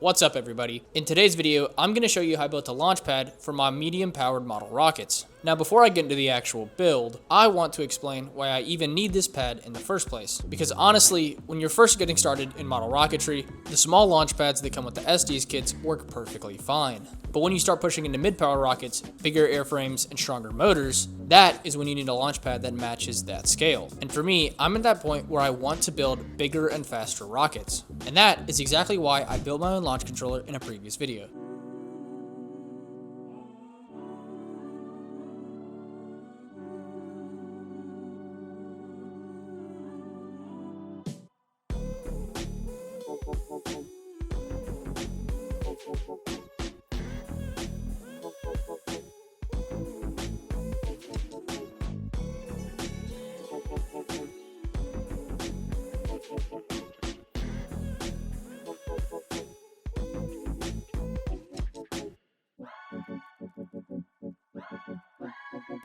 What's up everybody? In today's video, I'm going to show you how I built a launch pad for my medium powered model rockets. Now before I get into the actual build, I want to explain why I even need this pad in the first place. Because honestly, when you're first getting started in model rocketry, the small launch pads that come with the SD's kits work perfectly fine. But when you start pushing into mid-power rockets, bigger airframes, and stronger motors, that is when you need a launch pad that matches that scale. And for me, I'm at that point where I want to build bigger and faster rockets. And that is exactly why I built my own launch controller in a previous video.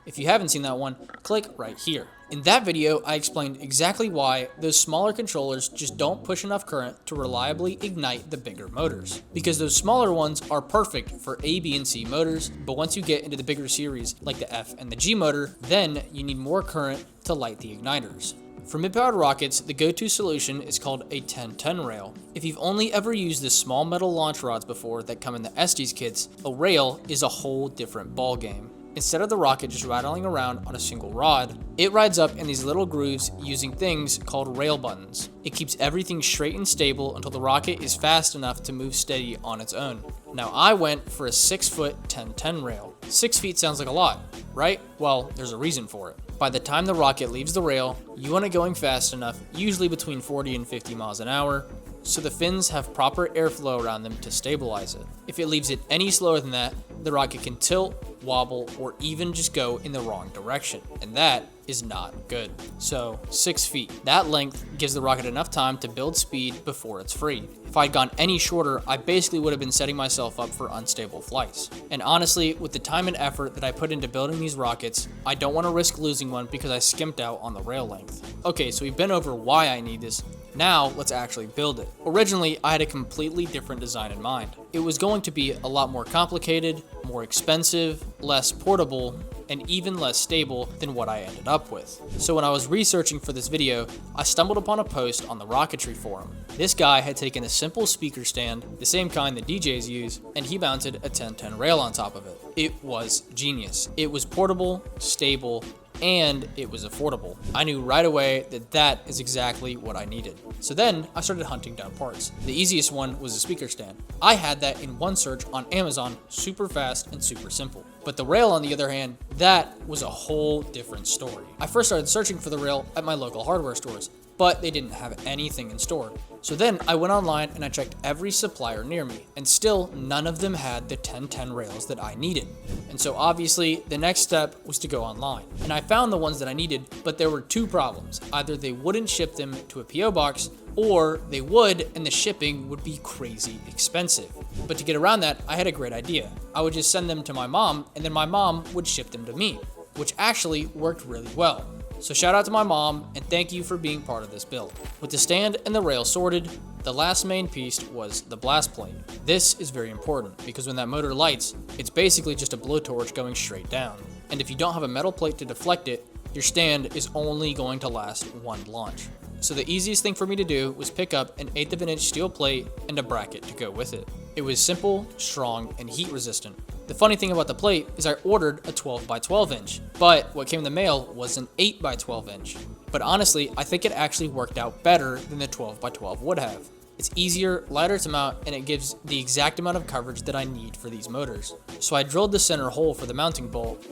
If you haven't seen that one, click right here. In that video, I explained exactly why those smaller controllers just don't push enough current to reliably ignite the bigger motors. Because those smaller ones are perfect for A, B, and C motors, but once you get into the bigger series like the F and the G motor, then you need more current to light the igniters. For mid-powered rockets, the go-to solution is called a 1010 rail. If you've only ever used the small metal launch rods before that come in the SD's kits, a rail is a whole different ballgame. Instead of the rocket just rattling around on a single rod, it rides up in these little grooves using things called rail buttons. It keeps everything straight and stable until the rocket is fast enough to move steady on its own. Now I went for a 6-foot 1010 rail. 6 feet sounds like a lot, right? Well, there's a reason for it. By the time the rocket leaves the rail, you want it going fast enough, usually between 40 and 50 miles an hour, so the fins have proper airflow around them to stabilize it. If it leaves it any slower than that, the rocket can tilt, wobble, or even just go in the wrong direction, and that is not good. So 6 feet. That length gives the rocket enough time to build speed before it's free. If I'd gone any shorter, I basically would have been setting myself up for unstable flights. And honestly, with the time and effort that I put into building these rockets, I don't want to risk losing one because I skimped out on the rail length. Okay, so we've been over why I need this. Now let's actually build it. Originally, I had a completely different design in mind. It was going to be a lot more complicated, more expensive, less portable, and even less stable than what I ended up with. So when I was researching for this video, I stumbled upon a post on the Rocketry forum. This guy had taken a simple speaker stand, the same kind that DJs use, and he mounted a 1010 rail on top of it. It was genius. It was portable, stable, and it was affordable. I knew right away that that is exactly what I needed. So then I started hunting down parts. The easiest one was a speaker stand. I had that in one search on Amazon, super fast and super simple. But the rail, on the other hand, that was a whole different story. I first started searching for the rail at my local hardware stores, but they didn't have anything in store. So then I went online and I checked every supplier near me, and still none of them had the 1010 rails that I needed. And so obviously the next step was to go online. And I found the ones that I needed, but there were two problems. Either they wouldn't ship them to a PO box, or they would and the shipping would be crazy expensive. But to get around that, I had a great idea. I would just send them to my mom, and then my mom would ship them to me, which actually worked really well. So shout out to my mom, and thank you for being part of this build. With the stand and the rail sorted, the last main piece was the blast plate. This is very important because when that motor lights, it's basically just a blowtorch going straight down. And if you don't have a metal plate to deflect it, your stand is only going to last one launch. So the easiest thing for me to do was pick up an 1/8 of an inch steel plate and a bracket to go with it. It was simple, strong, and heat resistant. The funny thing about the plate is I ordered a 12 by 12 inch, but what came in the mail was an 8 by 12 inch. But honestly, I think it actually worked out better than the 12 by 12 would have. It's easier, lighter to mount, and it gives the exact amount of coverage that I need for these motors. So I drilled the center hole for the mounting bolt.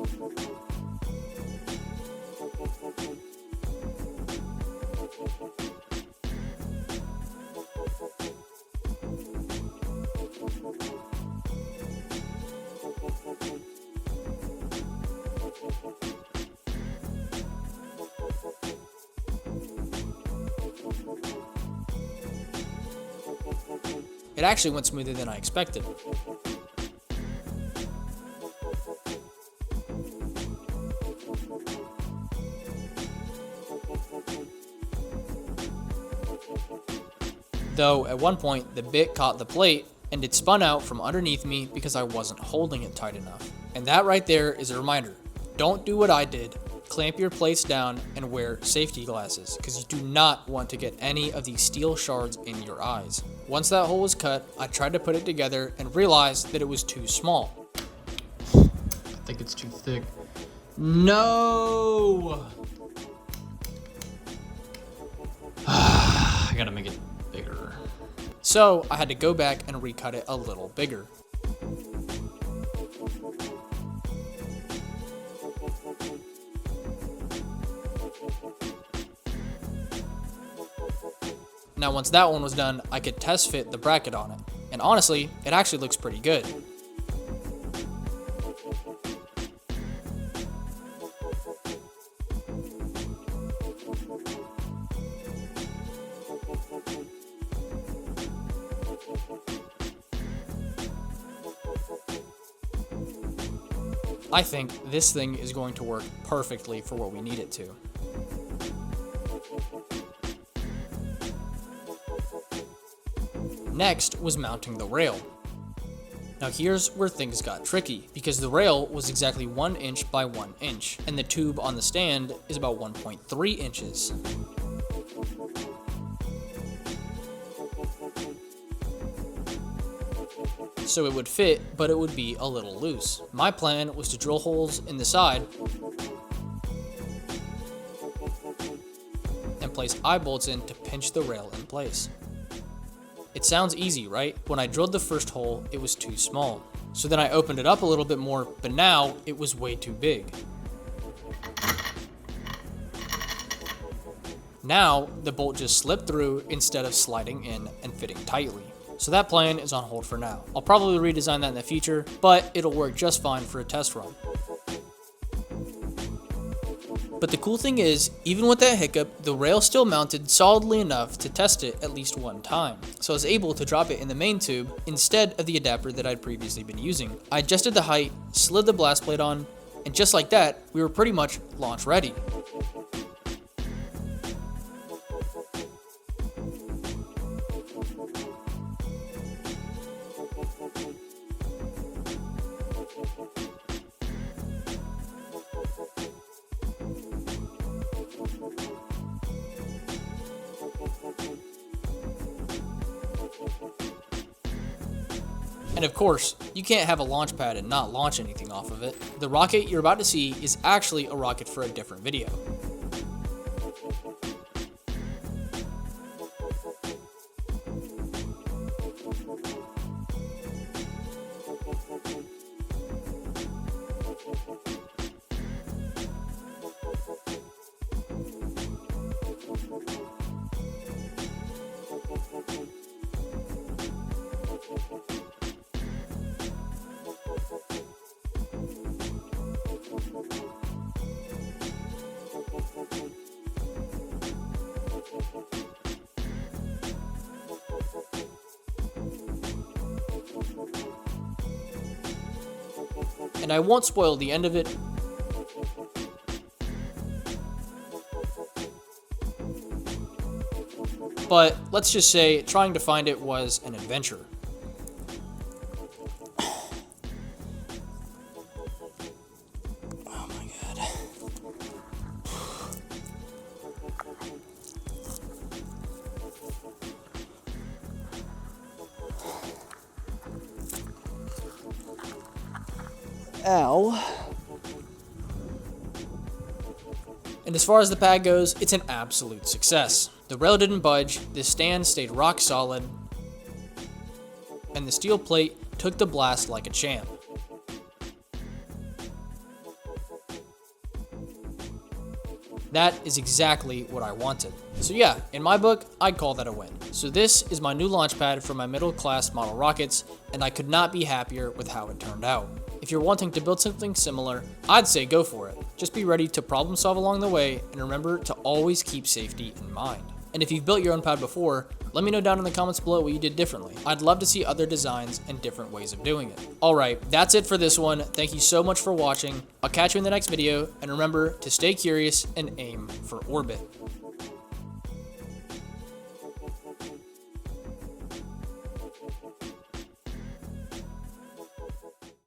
It actually went smoother than I expected. though at one point the bit caught the plate and it spun out from underneath me because I wasn't holding it tight enough. And that right there is a reminder. Don't do what I did. Clamp your plates down and wear safety glasses because you do not want to get any of these steel shards in your eyes. Once that hole was cut, I tried to put it together and realized that it was too small. I think it's too thick. No! I gotta make it bigger. So I had to go back and recut it a little bigger. Now once that one was done, I could test fit the bracket on it. And honestly, it actually looks pretty good. I think this thing is going to work perfectly for what we need it to. Next was mounting the rail. Now here's where things got tricky, because the rail was exactly 1 inch by 1 inch, and the tube on the stand is about 1.3 inches. So it would fit, but it would be a little loose. My plan was to drill holes in the side and place eye bolts in to pinch the rail in place. It sounds easy, right? When I drilled the first hole, it was too small. So then I opened it up a little bit more, but now it was way too big. Now the bolt just slipped through instead of sliding in and fitting tightly. So that plan is on hold for now. I'll probably redesign that in the future, but it'll work just fine for a test run. But the cool thing is, even with that hiccup, the rail still mounted solidly enough to test it at least one time. So I was able to drop it in the main tube instead of the adapter that I'd previously been using. I adjusted the height, slid the blast plate on, and just like that, we were pretty much launch ready. And of course, you can't have a launch pad and not launch anything off of it. The rocket you're about to see is actually a rocket for a different video. And I won't spoil the end of it, but let's just say trying to find it was an adventure. Oh my god. Ow. And as far as the pad goes, it's an absolute success. The rail didn't budge, the stand stayed rock solid, and the steel plate took the blast like a champ. That is exactly what I wanted. So yeah, in my book, I'd call that a win. So this is my new launch pad for my middle class model rockets, and I could not be happier with how it turned out. If you're wanting to build something similar, I'd say go for it. Just be ready to problem solve along the way, and remember to always keep safety in mind. And if you've built your own pad before, let me know down in the comments below what you did differently. I'd love to see other designs and different ways of doing it. Alright, that's it for this one. Thank you so much for watching. I'll catch you in the next video, and remember to stay curious and aim for orbit.